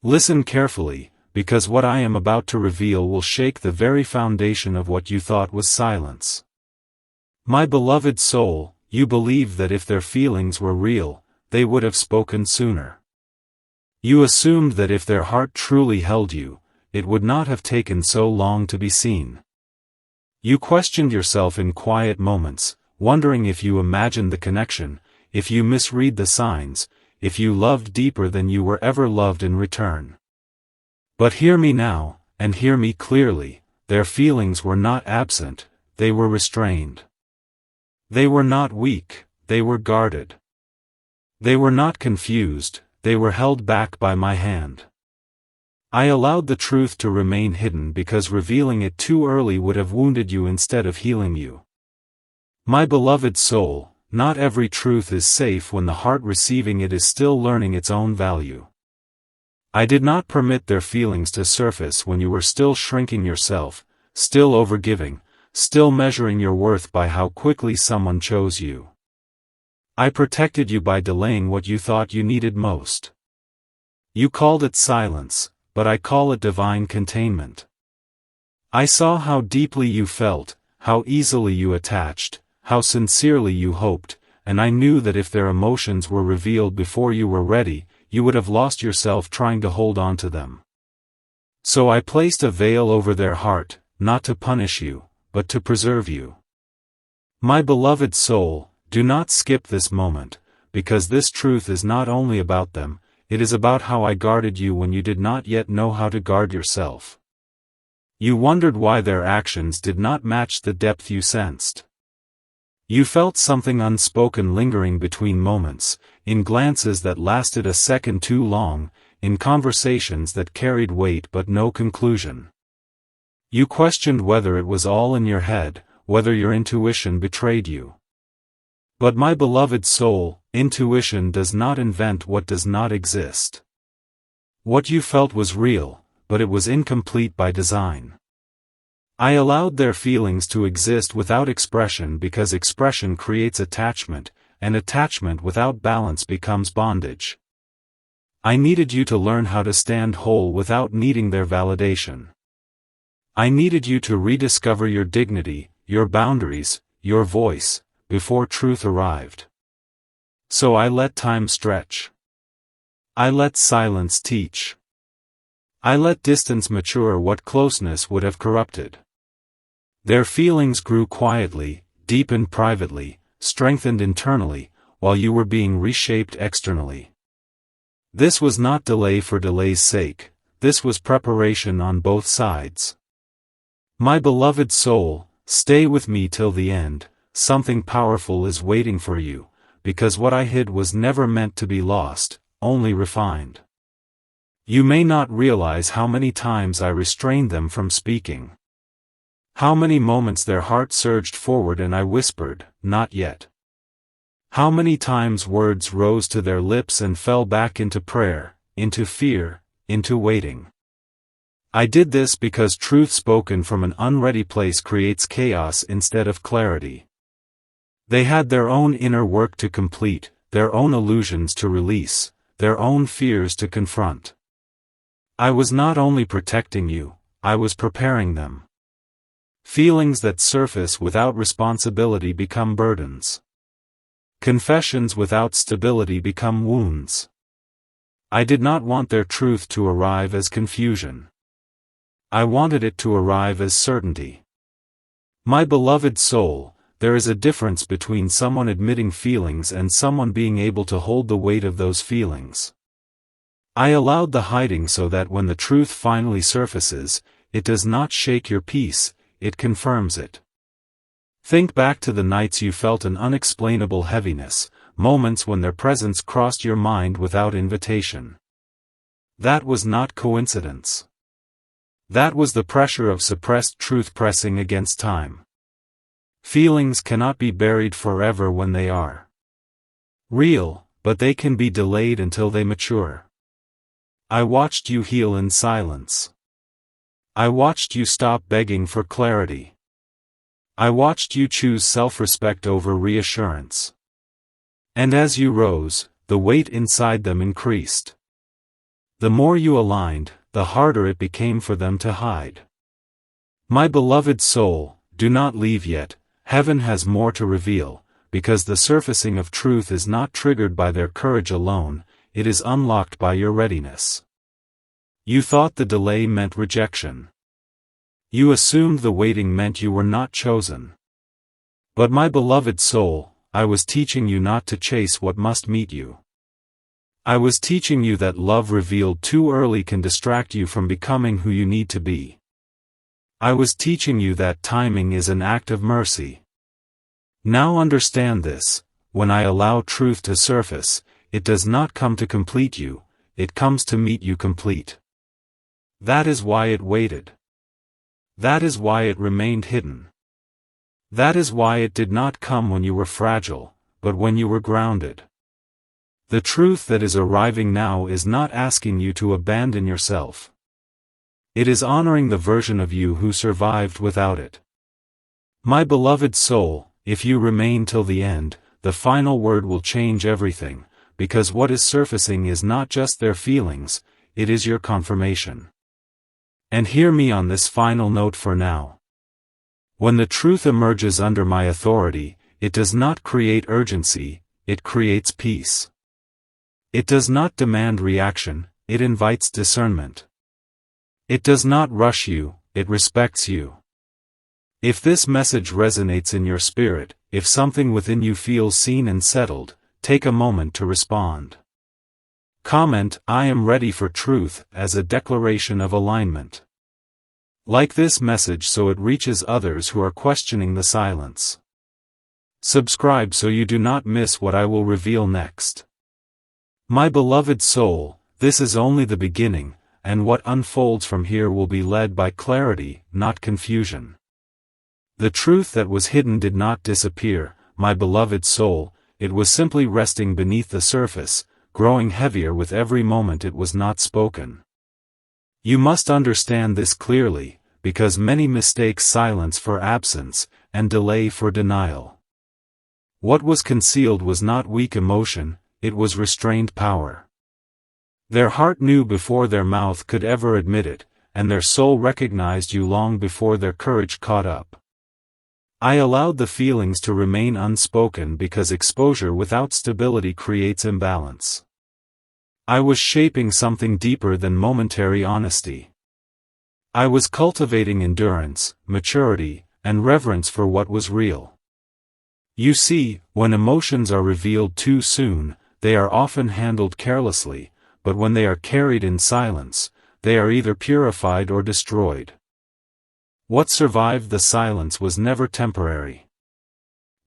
Listen carefully, because what I am about to reveal will shake the very foundation of what you thought was silence. My beloved soul, you believe that if their feelings were real, they would have spoken sooner. You assumed that if their heart truly held you, it would not have taken so long to be seen. You questioned yourself in quiet moments, wondering if you imagined the connection, if you misread the signs, if you loved deeper than you were ever loved in return. But hear me now, and hear me clearly, their feelings were not absent, they were restrained. They were not weak, they were guarded. They were not confused, they were held back by my hand. I allowed the truth to remain hidden because revealing it too early would have wounded you instead of healing you. My beloved soul, not every truth is safe when the heart receiving it is still learning its own value. I did not permit their feelings to surface when you were still shrinking yourself, still overgiving, still measuring your worth by how quickly someone chose you. I protected you by delaying what you thought you needed most. You called it silence, but I call it divine containment. I saw how deeply you felt, how easily you attached, how sincerely you hoped, and I knew that if their emotions were revealed before you were ready, you would have lost yourself trying to hold on to them. So I placed a veil over their heart, not to punish you, but to preserve you. My beloved soul, do not skip this moment, because this truth is not only about them, it is about how I guarded you when you did not yet know how to guard yourself. You wondered why their actions did not match the depth you sensed. You felt something unspoken lingering between moments, in glances that lasted a second too long, in conversations that carried weight but no conclusion. You questioned whether it was all in your head, whether your intuition betrayed you. But my beloved soul, intuition does not invent what does not exist. What you felt was real, but it was incomplete by design. I allowed their feelings to exist without expression because expression creates attachment, and attachment without balance becomes bondage. I needed you to learn how to stand whole without needing their validation. I needed you to rediscover your dignity, your boundaries, your voice, before truth arrived. So I let time stretch. I let silence teach. I let distance mature what closeness would have corrupted. Their feelings grew quietly, deepened privately, strengthened internally, while you were being reshaped externally. This was not delay for delay's sake, this was preparation on both sides. My beloved soul, stay with me till the end, something powerful is waiting for you, because what I hid was never meant to be lost, only refined. You may not realize how many times I restrained them from speaking. How many moments their heart surged forward and I whispered, "Not yet." How many times words rose to their lips and fell back into prayer, into fear, into waiting. I did this because truth spoken from an unready place creates chaos instead of clarity. They had their own inner work to complete, their own illusions to release, their own fears to confront. I was not only protecting you, I was preparing them. Feelings that surface without responsibility become burdens. Confessions without stability become wounds. I did not want their truth to arrive as confusion. I wanted it to arrive as certainty. My beloved soul, there is a difference between someone admitting feelings and someone being able to hold the weight of those feelings. I allowed the hiding so that when the truth finally surfaces, it does not shake your peace, it confirms it. Think back to the nights you felt an unexplainable heaviness, moments when their presence crossed your mind without invitation. That was not coincidence. That was the pressure of suppressed truth pressing against time. Feelings cannot be buried forever when they are real, but they can be delayed until they mature. I watched you heal in silence. I watched you stop begging for clarity. I watched you choose self-respect over reassurance. And as you rose, the weight inside them increased. The more you aligned, the harder it became for them to hide. My beloved soul, do not leave yet, heaven has more to reveal, because the surfacing of truth is not triggered by their courage alone, it is unlocked by your readiness. You thought the delay meant rejection. You assumed the waiting meant you were not chosen. But my beloved soul, I was teaching you not to chase what must meet you. I was teaching you that love revealed too early can distract you from becoming who you need to be. I was teaching you that timing is an act of mercy. Now understand this: when I allow truth to surface, it does not come to complete you, it comes to meet you complete. That is why it waited. That is why it remained hidden. That is why it did not come when you were fragile, but when you were grounded. The truth that is arriving now is not asking you to abandon yourself. It is honoring the version of you who survived without it. My beloved soul, if you remain till the end, the final word will change everything, because what is surfacing is not just their feelings, it is your confirmation. And hear me on this final note for now. When the truth emerges under my authority, it does not create urgency, it creates peace. It does not demand reaction, it invites discernment. It does not rush you, it respects you. If this message resonates in your spirit, if something within you feels seen and settled, take a moment to respond. Comment, "I am ready for truth," as a declaration of alignment. Like this message so it reaches others who are questioning the silence. Subscribe so you do not miss what I will reveal next. My beloved soul, this is only the beginning, and what unfolds from here will be led by clarity, not confusion. The truth that was hidden did not disappear, my beloved soul, it was simply resting beneath the surface, growing heavier with every moment it was not spoken. You must understand this clearly, because many mistake silence for absence, and delay for denial. What was concealed was not weak emotion, it was restrained power. Their heart knew before their mouth could ever admit it, and their soul recognized you long before their courage caught up. I allowed the feelings to remain unspoken because exposure without stability creates imbalance. I was shaping something deeper than momentary honesty. I was cultivating endurance, maturity, and reverence for what was real. You see, when emotions are revealed too soon, they are often handled carelessly, but when they are carried in silence, they are either purified or destroyed. What survived the silence was never temporary.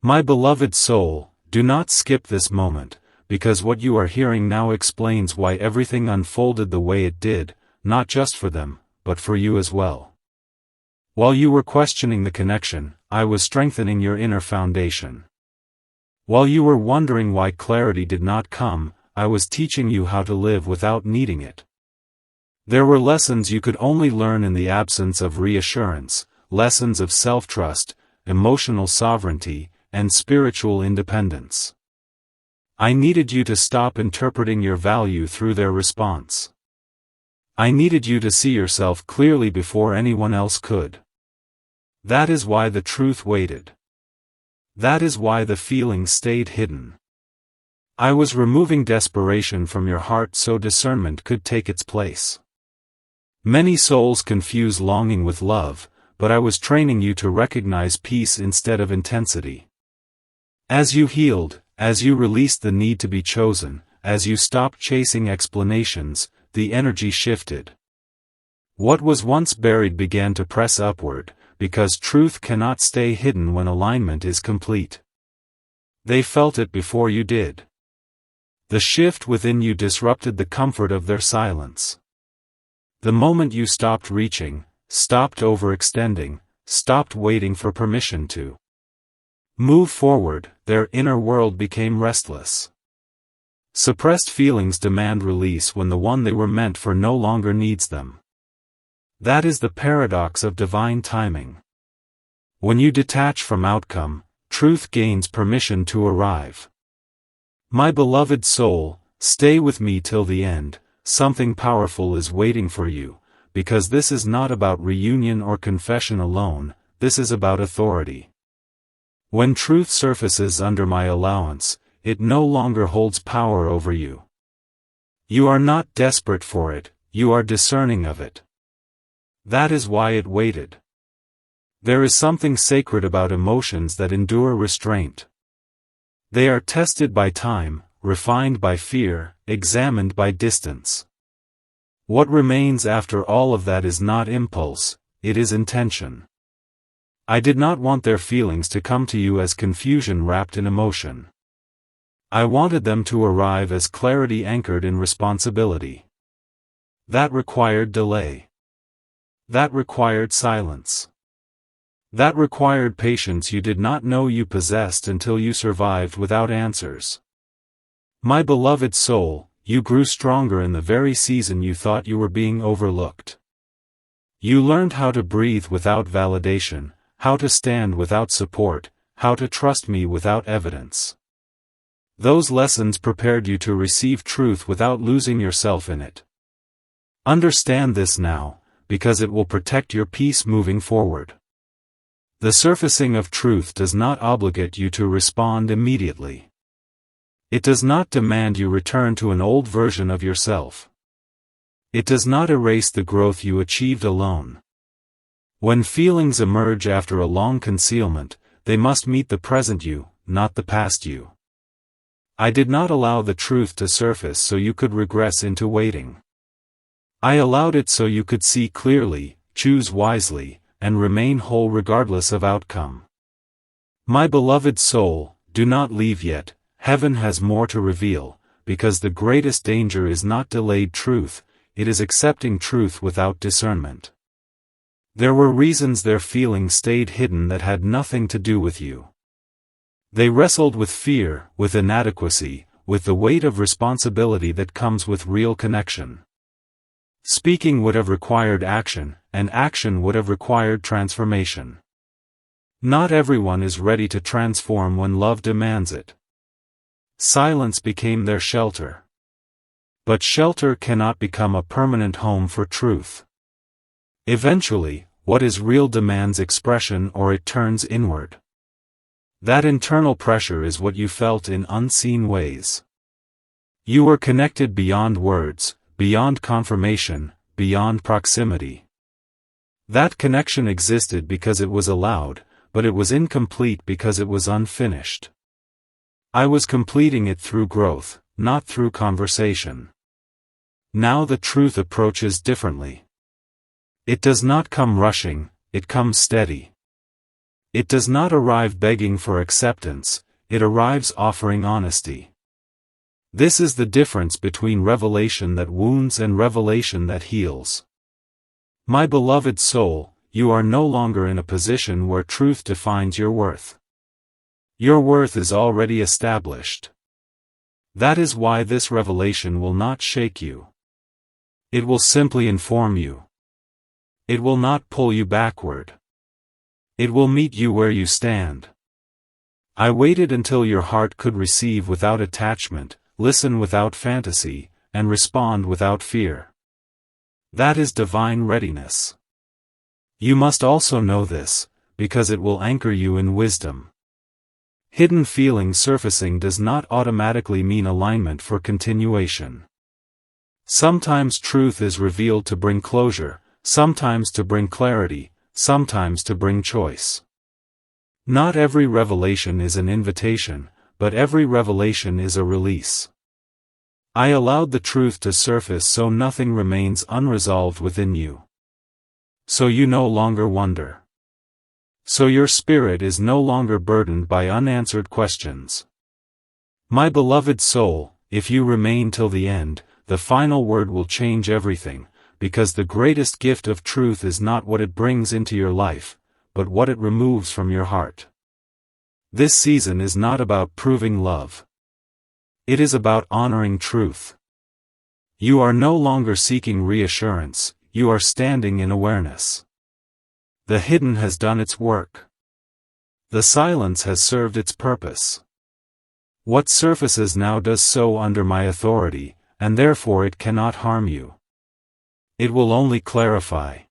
My beloved soul, do not skip this moment, because what you are hearing now explains why everything unfolded the way it did, not just for them, but for you as well. While you were questioning the connection, I was strengthening your inner foundation. While you were wondering why clarity did not come, I was teaching you how to live without needing it. There were lessons you could only learn in the absence of reassurance, lessons of self-trust, emotional sovereignty, and spiritual independence. I needed you to stop interpreting your value through their response. I needed you to see yourself clearly before anyone else could. That is why the truth waited. That is why the feelings stayed hidden. I was removing desperation from your heart so discernment could take its place. Many souls confuse longing with love, but I was training you to recognize peace instead of intensity. As you healed, as you released the need to be chosen, as you stopped chasing explanations, the energy shifted. What was once buried began to press upward, because truth cannot stay hidden when alignment is complete. They felt it before you did. The shift within you disrupted the comfort of their silence. The moment you stopped reaching, stopped overextending, stopped waiting for permission to move forward, their inner world became restless. Suppressed feelings demand release when the one they were meant for no longer needs them. That is the paradox of divine timing. When you detach from outcome, truth gains permission to arrive. My beloved soul, stay with me till the end, something powerful is waiting for you, because this is not about reunion or confession alone, this is about authority. When truth surfaces under my allowance, it no longer holds power over you. You are not desperate for it, you are discerning of it. That is why it waited. There is something sacred about emotions that endure restraint. They are tested by time, refined by fear, examined by distance. What remains after all of that is not impulse, it is intention. I did not want their feelings to come to you as confusion wrapped in emotion. I wanted them to arrive as clarity anchored in responsibility. That required delay. That required silence. That required patience you did not know you possessed until you survived without answers. My beloved soul, you grew stronger in the very season you thought you were being overlooked. You learned how to breathe without validation, how to stand without support, how to trust me without evidence. Those lessons prepared you to receive truth without losing yourself in it. Understand this now, because it will protect your peace moving forward. The surfacing of truth does not obligate you to respond immediately. It does not demand you return to an old version of yourself. It does not erase the growth you achieved alone. When feelings emerge after a long concealment, they must meet the present you, not the past you. I did not allow the truth to surface so you could regress into waiting. I allowed it so you could see clearly, choose wisely, and remain whole regardless of outcome. My beloved soul, do not leave yet, heaven has more to reveal, because the greatest danger is not delayed truth, it is accepting truth without discernment. There were reasons their feelings stayed hidden that had nothing to do with you. They wrestled with fear, with inadequacy, with the weight of responsibility that comes with real connection. Speaking would have required action, and action would have required transformation. Not everyone is ready to transform when love demands it. Silence became their shelter. But shelter cannot become a permanent home for truth. Eventually, what is real demands expression or it turns inward. That internal pressure is what you felt in unseen ways. You were connected beyond words, beyond confirmation, beyond proximity. That connection existed because it was allowed, but it was incomplete because it was unfinished. I was completing it through growth, not through conversation. Now the truth approaches differently. It does not come rushing, it comes steady. It does not arrive begging for acceptance, it arrives offering honesty. This is the difference between revelation that wounds and revelation that heals. My beloved soul, you are no longer in a position where truth defines your worth. Your worth is already established. That is why this revelation will not shake you. It will simply inform you. It will not pull you backward. It will meet you where you stand. I waited until your heart could receive without attachment, listen without fantasy, and respond without fear. That is divine readiness. You must also know this, because it will anchor you in wisdom. Hidden feeling surfacing does not automatically mean alignment for continuation. Sometimes truth is revealed to bring closure, sometimes to bring clarity, sometimes to bring choice. Not every revelation is an invitation, but every revelation is a release. I allowed the truth to surface so nothing remains unresolved within you. So you no longer wonder. So your spirit is no longer burdened by unanswered questions. My beloved soul, if you remain till the end, the final word will change everything, because the greatest gift of truth is not what it brings into your life, but what it removes from your heart. This season is not about proving love. It is about honoring truth. You are no longer seeking reassurance, you are standing in awareness. The hidden has done its work. The silence has served its purpose. What surfaces now does so under my authority, and therefore it cannot harm you. It will only clarify.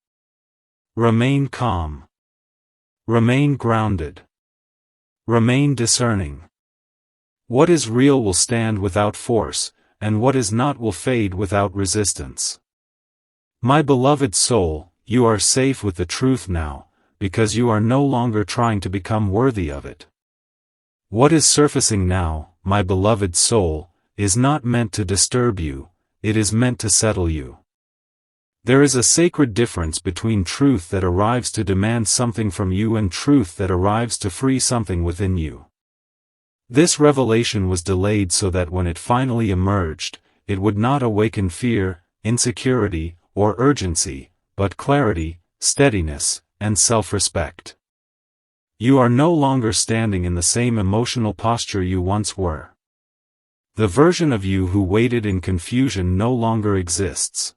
Remain calm. Remain grounded. Remain discerning. What is real will stand without force, and what is not will fade without resistance. My beloved soul, you are safe with the truth now, because you are no longer trying to become worthy of it. What is surfacing now, my beloved soul, is not meant to disturb you, it is meant to settle you. There is a sacred difference between truth that arrives to demand something from you and truth that arrives to free something within you. This revelation was delayed so that when it finally emerged, it would not awaken fear, insecurity, or urgency, but clarity, steadiness, and self-respect. You are no longer standing in the same emotional posture you once were. The version of you who waited in confusion no longer exists.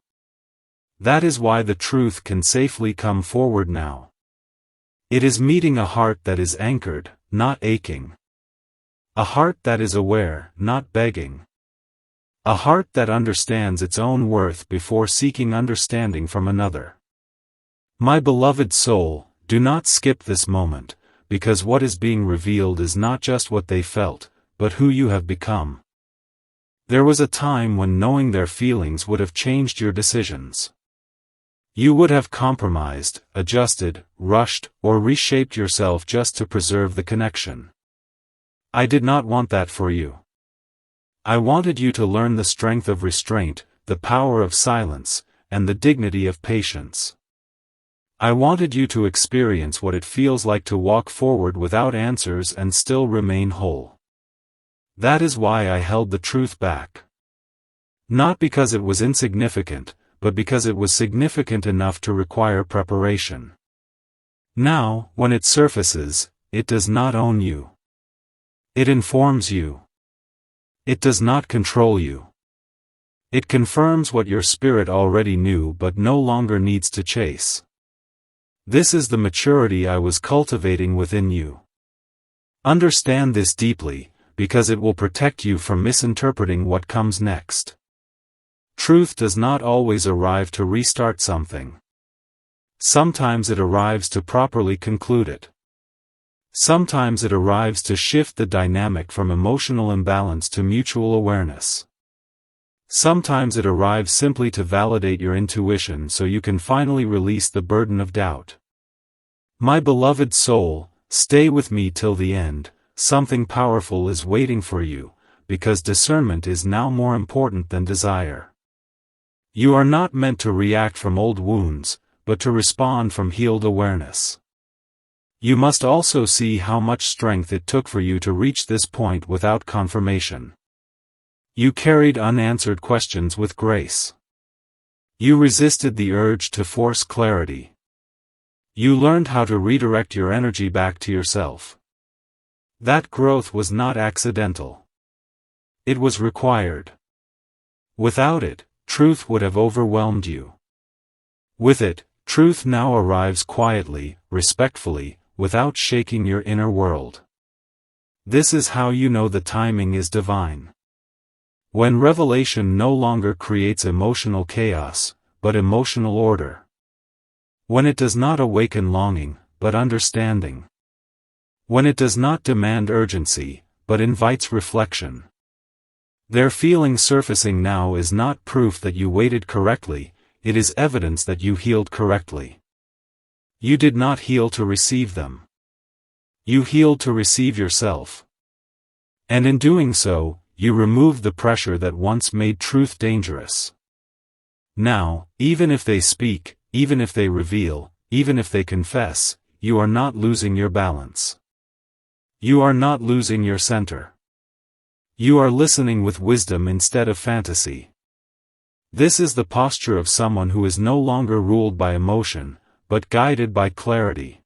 That is why the truth can safely come forward now. It is meeting a heart that is anchored, not aching. A heart that is aware, not begging. A heart that understands its own worth before seeking understanding from another. My beloved soul, do not skip this moment, because what is being revealed is not just what they felt, but who you have become. There was a time when knowing their feelings would have changed your decisions. You would have compromised, adjusted, rushed, or reshaped yourself just to preserve the connection. I did not want that for you. I wanted you to learn the strength of restraint, the power of silence, and the dignity of patience. I wanted you to experience what it feels like to walk forward without answers and still remain whole. That is why I held the truth back. Not because it was insignificant, but because it was significant enough to require preparation. Now, when it surfaces, it does not own you. It informs you. It does not control you. It confirms what your spirit already knew but no longer needs to chase. This is the maturity I was cultivating within you. Understand this deeply, because it will protect you from misinterpreting what comes next. Truth does not always arrive to restart something. Sometimes it arrives to properly conclude it. Sometimes it arrives to shift the dynamic from emotional imbalance to mutual awareness. Sometimes it arrives simply to validate your intuition so you can finally release the burden of doubt. My beloved soul, stay with me till the end. Something powerful is waiting for you, because discernment is now more important than desire. You are not meant to react from old wounds, but to respond from healed awareness. You must also see how much strength it took for you to reach this point without confirmation. You carried unanswered questions with grace. You resisted the urge to force clarity. You learned how to redirect your energy back to yourself. That growth was not accidental. It was required. Without it, truth would have overwhelmed you. With it, truth now arrives quietly, respectfully, without shaking your inner world. This is how you know the timing is divine. When revelation no longer creates emotional chaos, but emotional order. When it does not awaken longing, but understanding. When it does not demand urgency, but invites reflection. Their feeling surfacing now is not proof that you waited correctly, it is evidence that you healed correctly. You did not heal to receive them. You healed to receive yourself. And in doing so, you removed the pressure that once made truth dangerous. Now, even if they speak, even if they reveal, even if they confess, you are not losing your balance. You are not losing your center. You are listening with wisdom instead of fantasy. This is the posture of someone who is no longer ruled by emotion, but guided by clarity.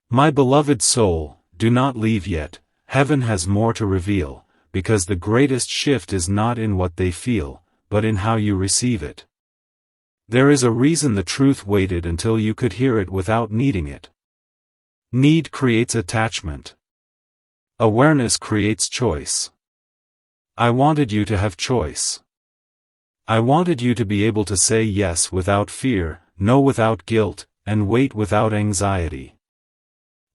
My beloved soul, do not leave yet, heaven has more to reveal, because the greatest shift is not in what they feel, but in how you receive it. There is a reason the truth waited until you could hear it without needing it. Need creates attachment. Awareness creates choice. I wanted you to have choice. I wanted you to be able to say yes without fear, no without guilt, and wait without anxiety.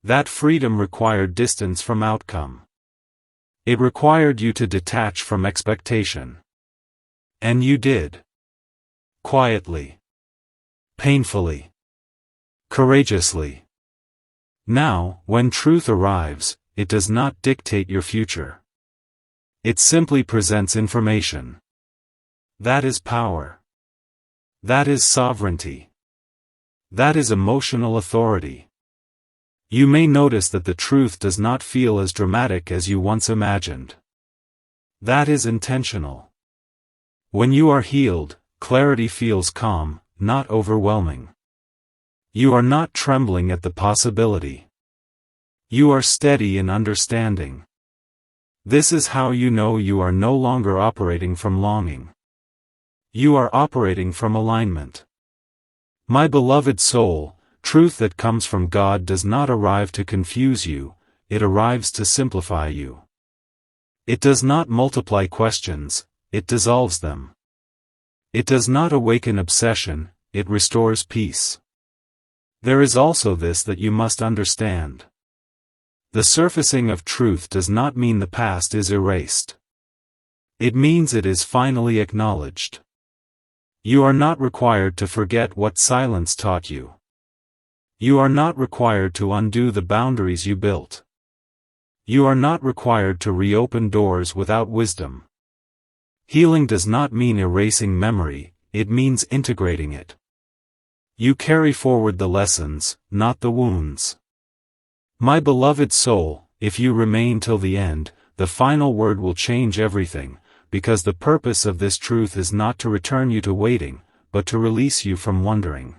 That freedom required distance from outcome. It required you to detach from expectation. And you did. Quietly. Painfully. Courageously. Now, when truth arrives, it does not dictate your future. It simply presents information. That is power. That is sovereignty. That is emotional authority. You may notice that the truth does not feel as dramatic as you once imagined. That is intentional. When you are healed, clarity feels calm, not overwhelming. You are not trembling at the possibility. You are steady in understanding. This is how you know you are no longer operating from longing. You are operating from alignment. My beloved soul, truth that comes from God does not arrive to confuse you, it arrives to simplify you. It does not multiply questions, it dissolves them. It does not awaken obsession, it restores peace. There is also this that you must understand. The surfacing of truth does not mean the past is erased. It means it is finally acknowledged. You are not required to forget what silence taught you. You are not required to undo the boundaries you built. You are not required to reopen doors without wisdom. Healing does not mean erasing memory, it means integrating it. You carry forward the lessons, not the wounds. My beloved soul, if you remain till the end, the final word will change everything, because the purpose of this truth is not to return you to waiting, but to release you from wondering.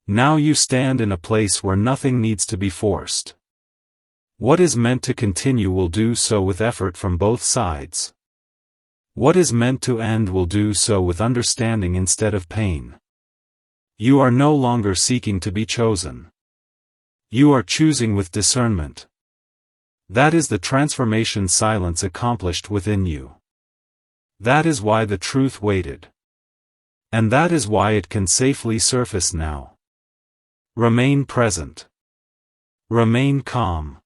Now you stand in a place where nothing needs to be forced. What is meant to continue will do so with effort from both sides. What is meant to end will do so with understanding instead of pain. You are no longer seeking to be chosen. You are choosing with discernment. That is the transformation silence accomplished within you. That is why the truth waited. And that is why it can safely surface now. Remain present. Remain calm.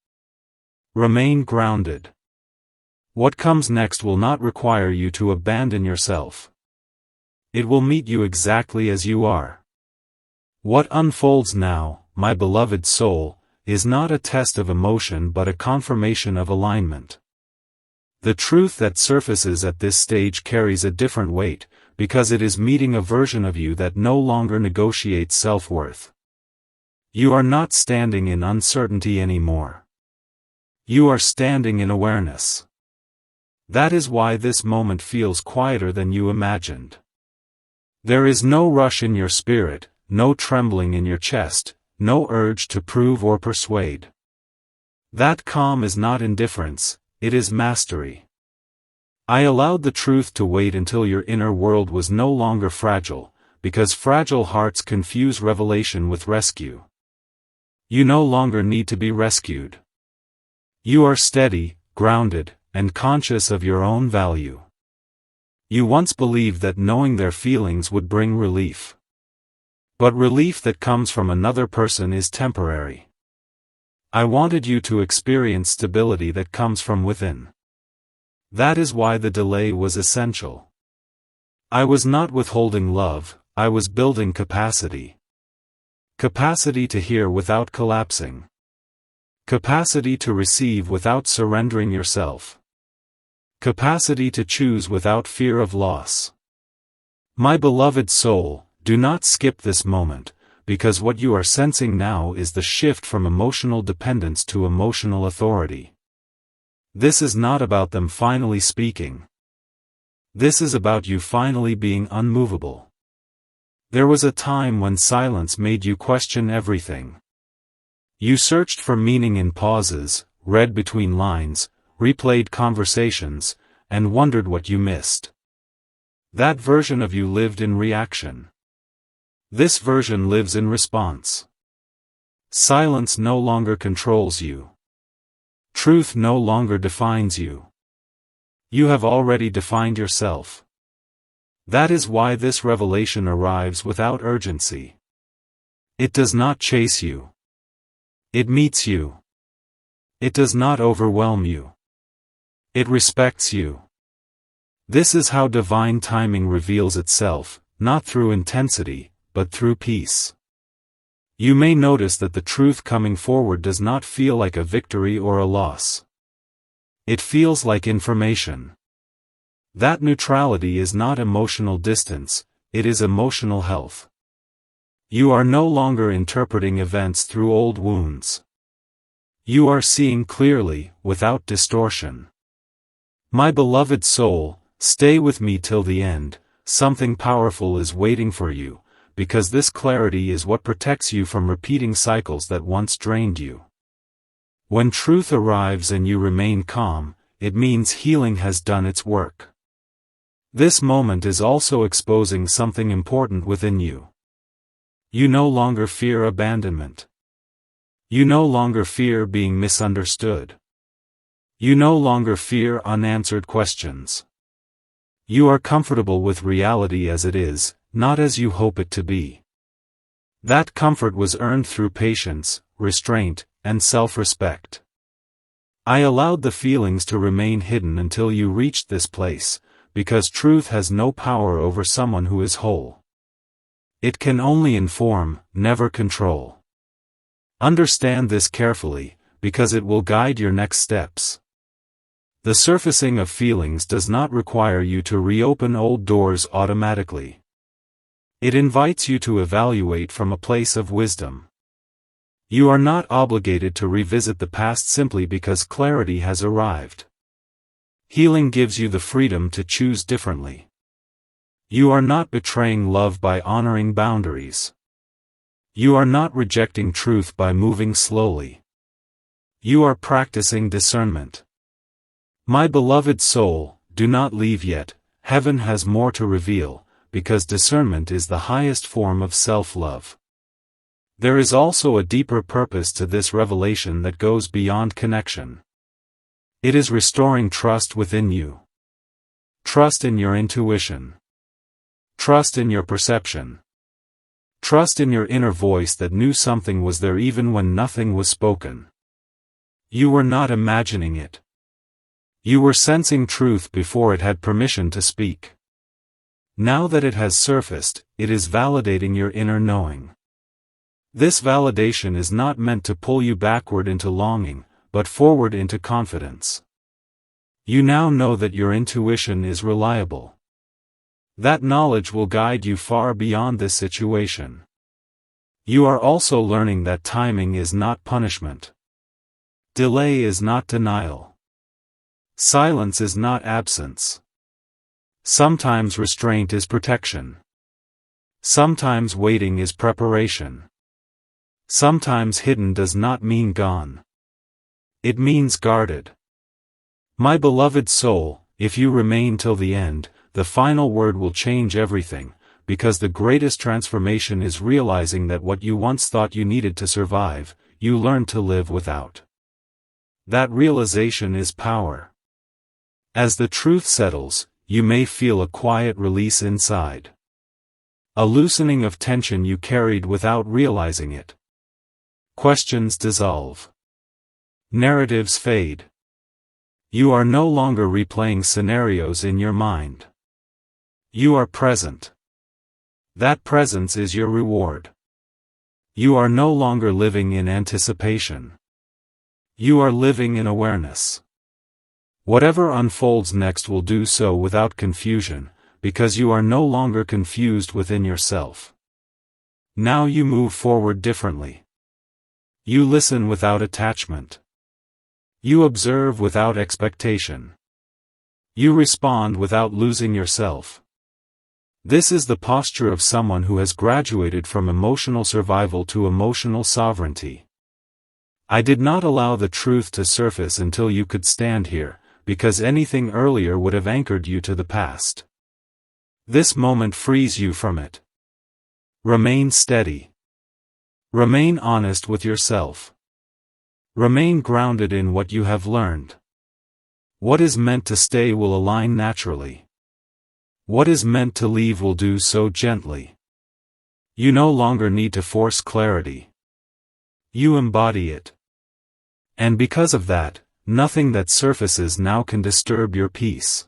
Remain grounded. What comes next will not require you to abandon yourself. It will meet you exactly as you are. What unfolds now, my beloved soul, is not a test of emotion but a confirmation of alignment. The truth that surfaces at this stage carries a different weight, because it is meeting a version of you that no longer negotiates self-worth. You are not standing in uncertainty anymore. You are standing in awareness. That is why this moment feels quieter than you imagined. There is no rush in your spirit, no trembling in your chest, no urge to prove or persuade. That calm is not indifference, it is mastery. I allowed the truth to wait until your inner world was no longer fragile, because fragile hearts confuse revelation with rescue. You no longer need to be rescued. You are steady, grounded, and conscious of your own value. You once believed that knowing their feelings would bring relief. But relief that comes from another person is temporary. I wanted you to experience stability that comes from within. That is why the delay was essential. I was not withholding love, I was building capacity. Capacity to hear without collapsing. Capacity to receive without surrendering yourself. Capacity to choose without fear of loss. My beloved soul, do not skip this moment, because what you are sensing now is the shift from emotional dependence to emotional authority. This is not about them finally speaking. This is about you finally being unmovable. There was a time when silence made you question everything. You searched for meaning in pauses, read between lines, replayed conversations, and wondered what you missed. That version of you lived in reaction. This version lives in response. Silence no longer controls you. Truth no longer defines you. You have already defined yourself. That is why this revelation arrives without urgency. It does not chase you. It meets you. It does not overwhelm you. It respects you. This is how divine timing reveals itself, not through intensity, but through peace. You may notice that the truth coming forward does not feel like a victory or a loss. It feels like information. That neutrality is not emotional distance, it is emotional health. You are no longer interpreting events through old wounds. You are seeing clearly, without distortion. My beloved soul, stay with me till the end. Something powerful is waiting for you, because this clarity is what protects you from repeating cycles that once drained you. When truth arrives and you remain calm, it means healing has done its work. This moment is also exposing something important within you. You no longer fear abandonment. You no longer fear being misunderstood. You no longer fear unanswered questions. You are comfortable with reality as it is, not as you hope it to be. That comfort was earned through patience, restraint, and self-respect. I allowed the feelings to remain hidden until you reached this place, because truth has no power over someone who is whole. It can only inform, never control. Understand this carefully, because it will guide your next steps. The surfacing of feelings does not require you to reopen old doors automatically. It invites you to evaluate from a place of wisdom. You are not obligated to revisit the past simply because clarity has arrived. Healing gives you the freedom to choose differently. You are not betraying love by honoring boundaries. You are not rejecting truth by moving slowly. You are practicing discernment. My beloved soul, do not leave yet, heaven has more to reveal, because discernment is the highest form of self-love. There is also a deeper purpose to this revelation that goes beyond connection. It is restoring trust within you. Trust in your intuition. Trust in your perception. Trust in your inner voice that knew something was there even when nothing was spoken. You were not imagining it. You were sensing truth before it had permission to speak. Now that it has surfaced, it is validating your inner knowing. This validation is not meant to pull you backward into longing, but forward into confidence. You now know that your intuition is reliable. That knowledge will guide you far beyond this situation. You are also learning that timing is not punishment. Delay is not denial. Silence is not absence. Sometimes restraint is protection. Sometimes waiting is preparation. Sometimes hidden does not mean gone. It means guarded. My beloved soul, if you remain till the end, the final word will change everything, because the greatest transformation is realizing that what you once thought you needed to survive, you learned to live without. That realization is power. As the truth settles, you may feel a quiet release inside. A loosening of tension you carried without realizing it. Questions dissolve. Narratives fade. You are no longer replaying scenarios in your mind. You are present. That presence is your reward. You are no longer living in anticipation. You are living in awareness. Whatever unfolds next will do so without confusion, because you are no longer confused within yourself. Now you move forward differently. You listen without attachment. You observe without expectation. You respond without losing yourself. This is the posture of someone who has graduated from emotional survival to emotional sovereignty. I did not allow the truth to surface until you could stand here, because anything earlier would have anchored you to the past. This moment frees you from it. Remain steady. Remain honest with yourself. Remain grounded in what you have learned. What is meant to stay will align naturally. What is meant to leave will do so gently. You no longer need to force clarity. You embody it. And because of that, nothing that surfaces now can disturb your peace.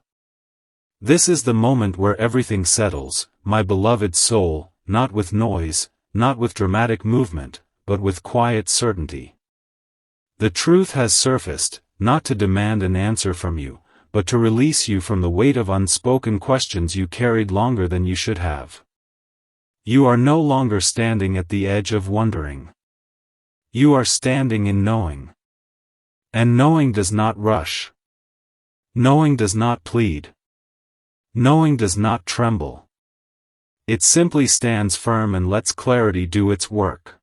This is the moment where everything settles, my beloved soul, not with noise, not with dramatic movement, but with quiet certainty. The truth has surfaced, not to demand an answer from you, but to release you from the weight of unspoken questions you carried longer than you should have. You are no longer standing at the edge of wondering. You are standing in knowing. And knowing does not rush. Knowing does not plead. Knowing does not tremble. It simply stands firm and lets clarity do its work.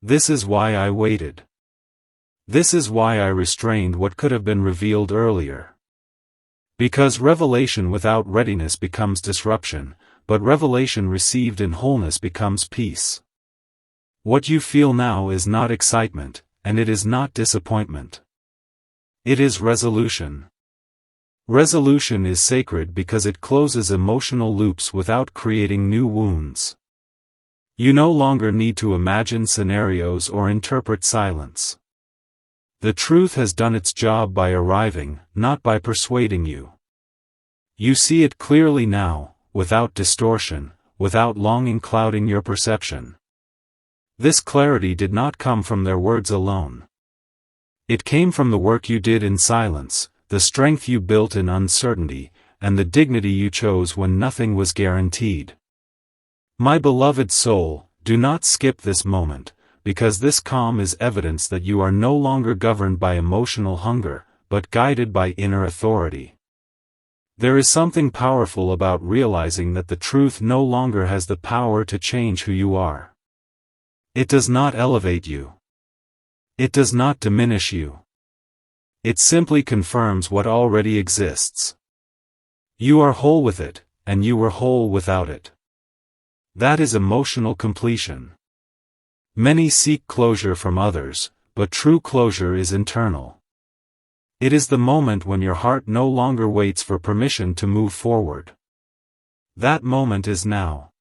This is why I waited. This is why I restrained what could have been revealed earlier. Because revelation without readiness becomes disruption, but revelation received in wholeness becomes peace. What you feel now is not excitement, and it is not disappointment. It is resolution. Resolution is sacred because it closes emotional loops without creating new wounds. You no longer need to imagine scenarios or interpret silence. The truth has done its job by arriving, not by persuading you. You see it clearly now, without distortion, without longing clouding your perception. This clarity did not come from their words alone. It came from the work you did in silence, the strength you built in uncertainty, and the dignity you chose when nothing was guaranteed. My beloved soul, do not skip this moment, because this calm is evidence that you are no longer governed by emotional hunger, but guided by inner authority. There is something powerful about realizing that the truth no longer has the power to change who you are. It does not elevate you. It does not diminish you. It simply confirms what already exists. You are whole with it, and you were whole without it. That is emotional completion. Many seek closure from others, but true closure is internal. It is the moment when your heart no longer waits for permission to move forward. That moment is now.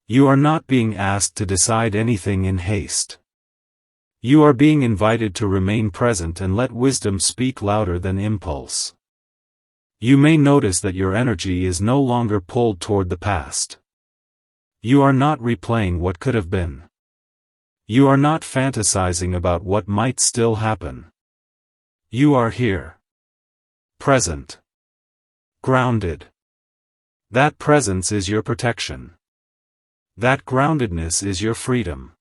You are not being asked to decide anything in haste. You are being invited to remain present and let wisdom speak louder than impulse. You may notice that your energy is no longer pulled toward the past. You are not replaying what could have been. You are not fantasizing about what might still happen. You are here. Present. Grounded. That presence is your protection. That groundedness is your freedom.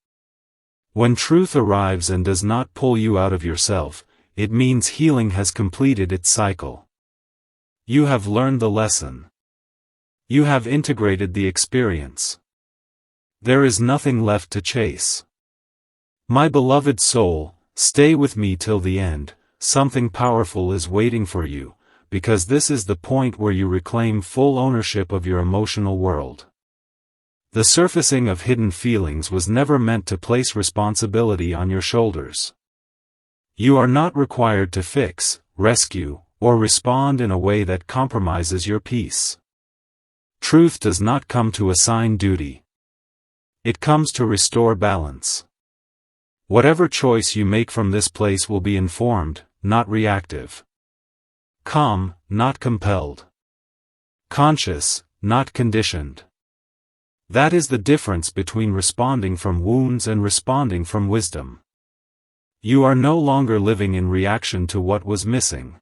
When truth arrives and does not pull you out of yourself, it means healing has completed its cycle. You have learned the lesson. You have integrated the experience. There is nothing left to chase. My beloved soul, stay with me till the end. Something powerful is waiting for you, because this is the point where you reclaim full ownership of your emotional world. The surfacing of hidden feelings was never meant to place responsibility on your shoulders. You are not required to fix, rescue, or respond in a way that compromises your peace. Truth does not come to assign duty. It comes to restore balance. Whatever choice you make from this place will be informed, not reactive. Calm, not compelled. Conscious, not conditioned. That is the difference between responding from wounds and responding from wisdom. You are no longer living in reaction to what was missing.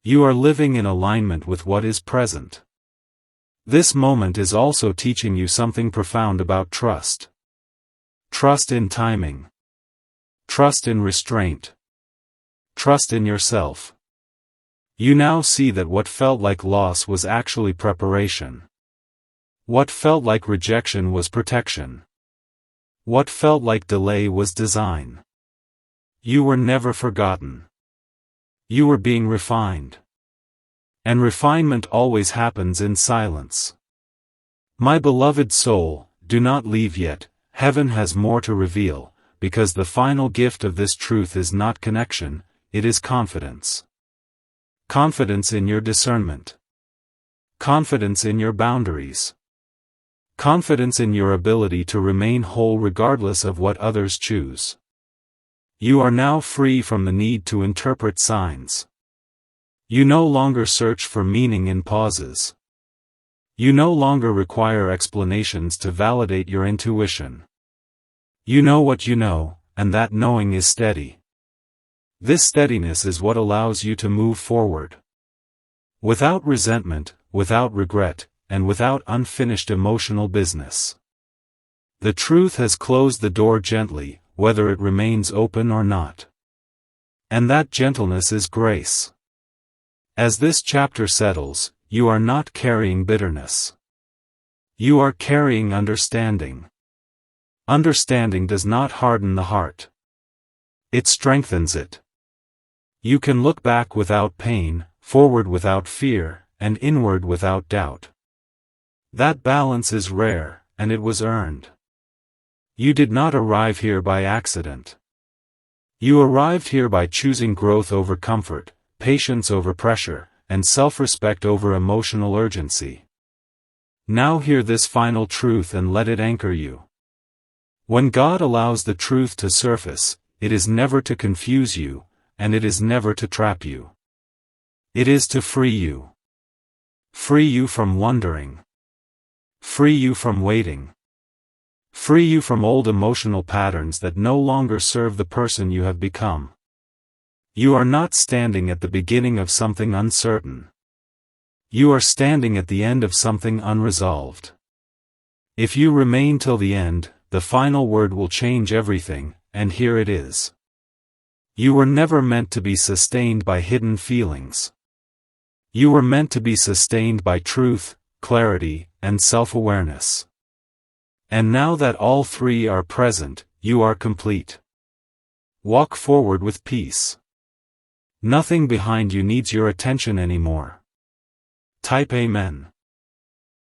You are living in alignment with what is present. This moment is also teaching you something profound about trust. Trust in timing. Trust in restraint. Trust in yourself. You now see that what felt like loss was actually preparation. What felt like rejection was protection. What felt like delay was design. You were never forgotten. You were being refined. And refinement always happens in silence. My beloved soul, do not leave yet, heaven has more to reveal, because the final gift of this truth is not connection, it is confidence. Confidence in your discernment. Confidence in your boundaries. Confidence in your ability to remain whole regardless of what others choose. You are now free from the need to interpret signs. You no longer search for meaning in pauses. You no longer require explanations to validate your intuition. You know what you know, and that knowing is steady. This steadiness is what allows you to move forward. Without resentment, without regret, and without unfinished emotional business. The truth has closed the door gently, whether it remains open or not. And that gentleness is grace. As this chapter settles, you are not carrying bitterness. You are carrying understanding. Understanding does not harden the heart. It strengthens it. You can look back without pain, forward without fear, and inward without doubt. That balance is rare, and it was earned. You did not arrive here by accident. You arrived here by choosing growth over comfort, patience over pressure, and self-respect over emotional urgency. Now hear this final truth and let it anchor you. When God allows the truth to surface, it is never to confuse you, and it is never to trap you. It is to free you. Free you from wondering. Free you from waiting. Free you from old emotional patterns that no longer serve the person you have become. You are not standing at the beginning of something uncertain. You are standing at the end of something unresolved. If you remain till the end, the final word will change everything, and here it is. You were never meant to be sustained by hidden feelings. You were meant to be sustained by truth, clarity, and self-awareness. And now that all three are present, you are complete. Walk forward with peace. Nothing behind you needs your attention anymore. Type Amen.